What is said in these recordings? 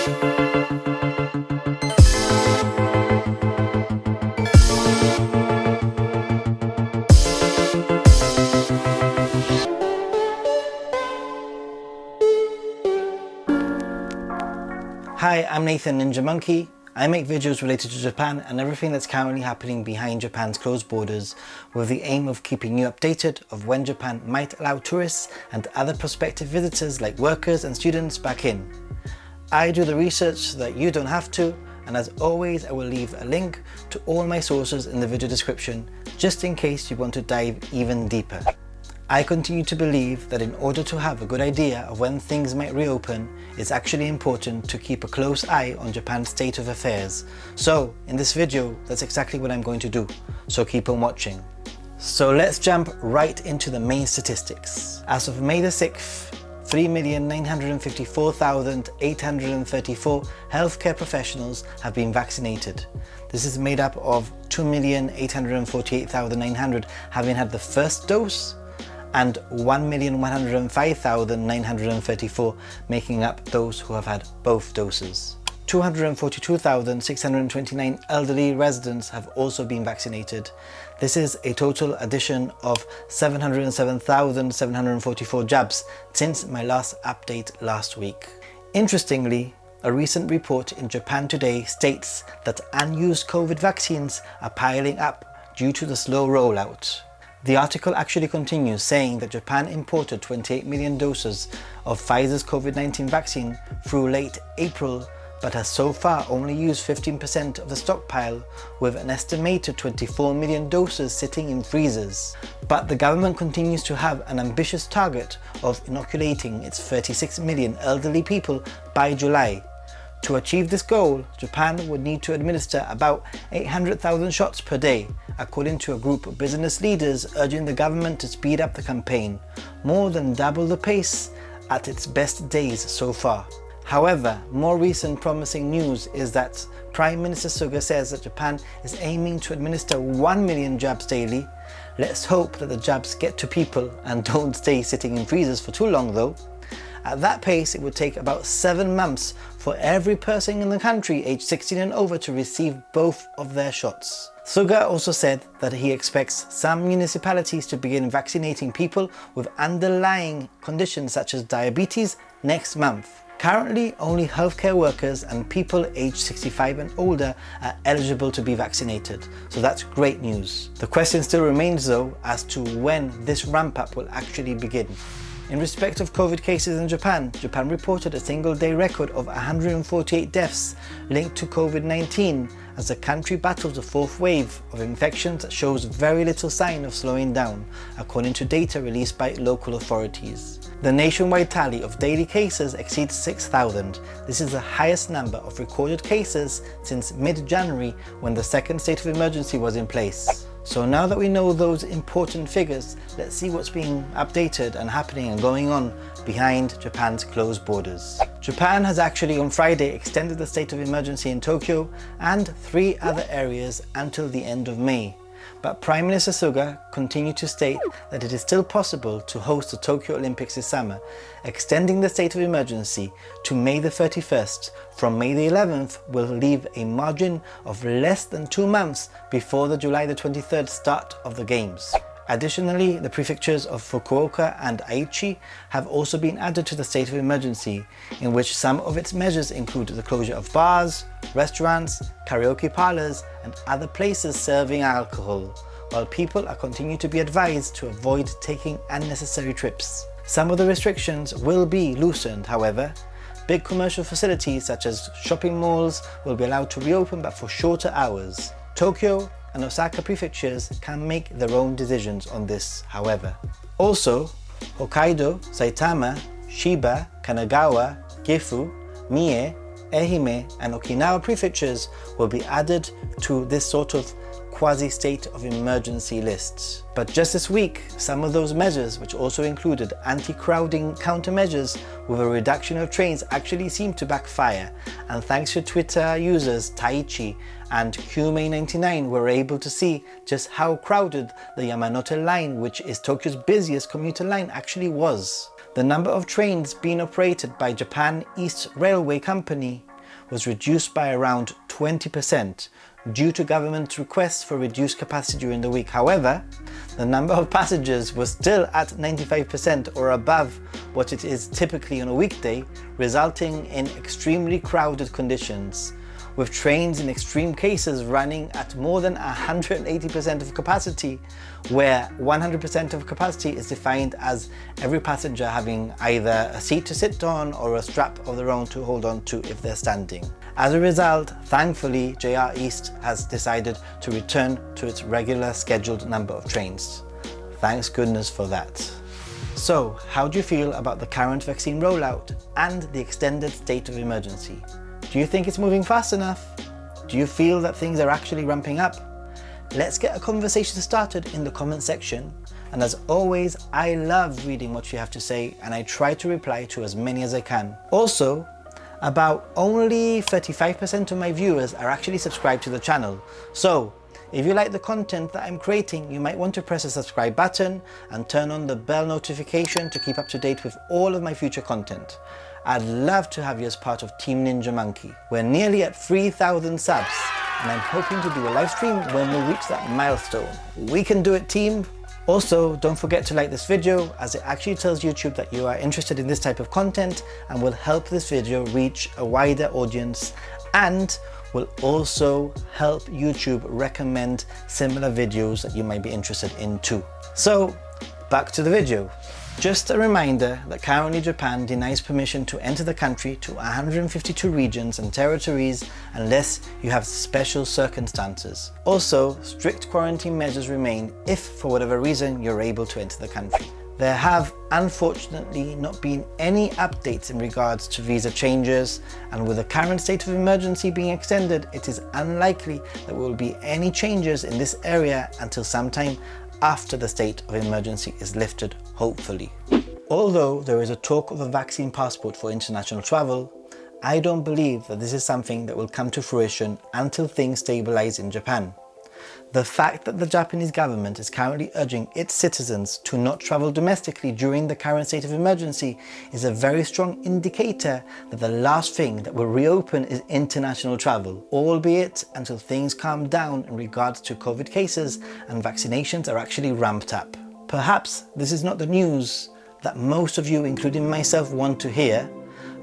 Hi, I'm Nathan Ninja Monkey. I make videos related to Japan and everything that's currently happening behind Japan's closed borders, with the aim of keeping you updated of when Japan might allow tourists and other prospective visitors like workers and students back in. I do the research so that you don't have to, and as always I will leave a link to all my sources in the video description just in case you want to dive even deeper. I continue to believe that in order to have a good idea of when things might reopen, it's actually important to keep a close eye on Japan's state of affairs. So in this video, that's exactly what I'm going to do, so keep on watching. So let's jump right into the main statistics. As of May the 6th, 3,954,834 healthcare professionals have been vaccinated. This is made up of 2,848,900 having had the first dose, and 1,105,934 making up those who have had both doses. 242,629 elderly residents have also been vaccinated. This is a total addition of 707,744 jabs since my last update last week. Interestingly, a recent report in Japan Today states that unused COVID vaccines are piling up due to the slow rollout. The article actually continues saying that Japan imported 28 million doses of Pfizer's COVID-19 vaccine through late April, but has so far only used 15% of the stockpile, with an estimated 24 million doses sitting in freezers. But the government continues to have an ambitious target of inoculating its 36 million elderly people by July. To achieve this goal, Japan would need to administer about 800,000 shots per day, according to a group of business leaders urging the government to speed up the campaign, more than double the pace at its best days so far. However, more recent promising news is that Prime Minister Suga says that Japan is aiming to administer 1 million jabs daily. Let's hope that the jabs get to people and don't stay sitting in freezers for too long though. At that pace, it would take about 7 months for every person in the country aged 16 and over to receive both of their shots. Suga also said that he expects some municipalities to begin vaccinating people with underlying conditions such as diabetes next month. Currently, only healthcare workers and people aged 65 and older are eligible to be vaccinated, so that's great news. The question still remains though as to when this ramp up will actually begin. In respect of COVID cases in Japan, Japan reported a single-day record of 148 deaths linked to COVID-19 as the country battles a fourth wave of infections that shows very little sign of slowing down, according to data released by local authorities. The nationwide tally of daily cases exceeds 6,000. This is the highest number of recorded cases since mid-January, when the second state of emergency was in place. So now that we know those important figures, let's see what's being updated and happening and going on behind Japan's closed borders. Japan has actually on Friday extended the state of emergency in Tokyo and 3 other areas until the end of May. But Prime Minister Suga continued to state that it is still possible to host the Tokyo Olympics this summer, extending the state of emergency to May the 31st from May the 11th will leave a margin of less than 2 months before the July the 23rd start of the Games. Additionally, the prefectures of Fukuoka and Aichi have also been added to the state of emergency, in which some of its measures include the closure of bars, restaurants, karaoke parlors, and other places serving alcohol, while people are continuing to be advised to avoid taking unnecessary trips. Some of the restrictions will be loosened, however. Big commercial facilities such as shopping malls will be allowed to reopen, but for shorter hours. Tokyo and Osaka prefectures can make their own decisions on this, however. Also, Hokkaido, Saitama, Chiba, Kanagawa, Gifu, Mie, Ehime and Okinawa prefectures will be added to this sort of quasi-state of emergency lists. But just this week, some of those measures, which also included anti-crowding countermeasures with a reduction of trains, actually seemed to backfire, and thanks to Twitter users Taichi and QMay99 were able to see just how crowded the Yamanote line, which is Tokyo's busiest commuter line, actually was. The number of trains being operated by Japan East Railway Company was reduced by around 20% due to government requests for reduced capacity during the week. However, the number of passengers was still at 95% or above what it is typically on a weekday, resulting in extremely crowded conditions, with trains in extreme cases running at more than 180% of capacity, where 100% of capacity is defined as every passenger having either a seat to sit on or a strap of their own to hold on to if they're standing. As a result, thankfully, JR East has decided to return to its regular scheduled number of trains. Thanks goodness for that. So, how do you feel about the current vaccine rollout and the extended state of emergency? Do you think it's moving fast enough? Do you feel that things are actually ramping up? Let's get a conversation started in the comment section. And as always, I love reading what you have to say and I try to reply to as many as I can. Also, about only 35% of my viewers are actually subscribed to the channel. So, if you like the content that I'm creating, you might want to press the subscribe button and turn on the bell notification to keep up to date with all of my future content. I'd love to have you as part of Team Ninja Monkey. We're nearly at 3,000 subs and I'm hoping to do a live stream when we reach that milestone. We can do it, team! Also, don't forget to like this video, as it actually tells YouTube that you are interested in this type of content and will help this video reach a wider audience, and will also help YouTube recommend similar videos that you might be interested in too. So, back to the video. Just a reminder that currently Japan denies permission to enter the country to 152 regions and territories unless you have special circumstances. Also, strict quarantine measures remain if for whatever reason you're able to enter the country. There have unfortunately not been any updates in regards to visa changes, and with the current state of emergency being extended, it is unlikely that there will be any changes in this area until sometime after the state of emergency is lifted, hopefully. Although there is a talk of a vaccine passport for international travel, I don't believe that this is something that will come to fruition until things stabilize in Japan. The fact that the Japanese government is currently urging its citizens to not travel domestically during the current state of emergency is a very strong indicator that the last thing that will reopen is international travel, albeit until things calm down in regards to COVID cases and vaccinations are actually ramped up. Perhaps this is not the news that most of you, including myself, want to hear,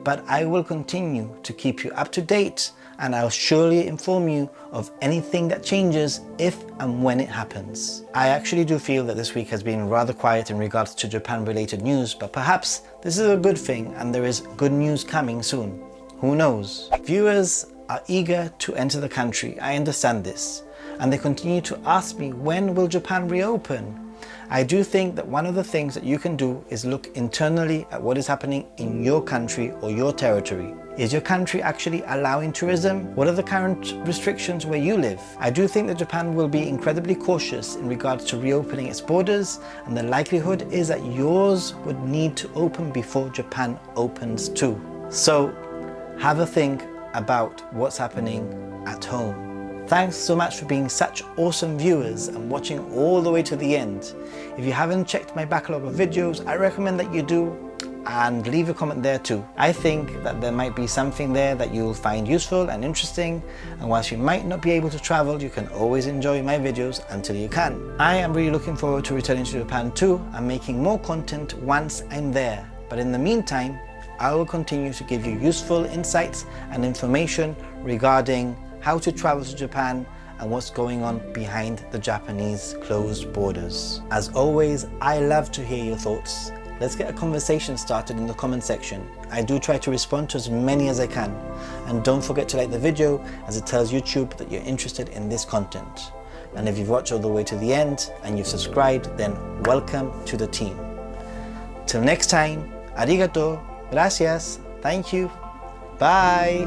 but I will continue to keep you up to date, and I'll surely inform you of anything that changes if and when it happens. I actually do feel that this week has been rather quiet in regards to Japan related news, but perhaps this is a good thing and there is good news coming soon. Who knows? Viewers are eager to enter the country, I understand this, and they continue to ask me, when will Japan reopen? I do think that one of the things that you can do is look internally at what is happening in your country or your territory. Is your country actually allowing tourism? What are the current restrictions where you live? I do think that Japan will be incredibly cautious in regards to reopening its borders, and the likelihood is that yours would need to open before Japan opens too. So have a think about what's happening at home. Thanks so much for being such awesome viewers and watching all the way to the end. If you haven't checked my backlog of videos, I recommend that you do, and leave a comment there too. I think that there might be something there that you'll find useful and interesting, and whilst you might not be able to travel, you can always enjoy my videos until you can. I am really looking forward to returning to Japan too and making more content once I'm there. But in the meantime, I will continue to give you useful insights and information regarding how to travel to Japan and what's going on behind the Japanese closed borders. As always, I love to hear your thoughts. Let's get a conversation started in the comment section. I do try to respond to as many as I can. And don't forget to like the video, as it tells YouTube that you're interested in this content. And if you've watched all the way to the end and you've subscribed, then welcome to the team. Till next time, arigato, gracias, thank you, bye.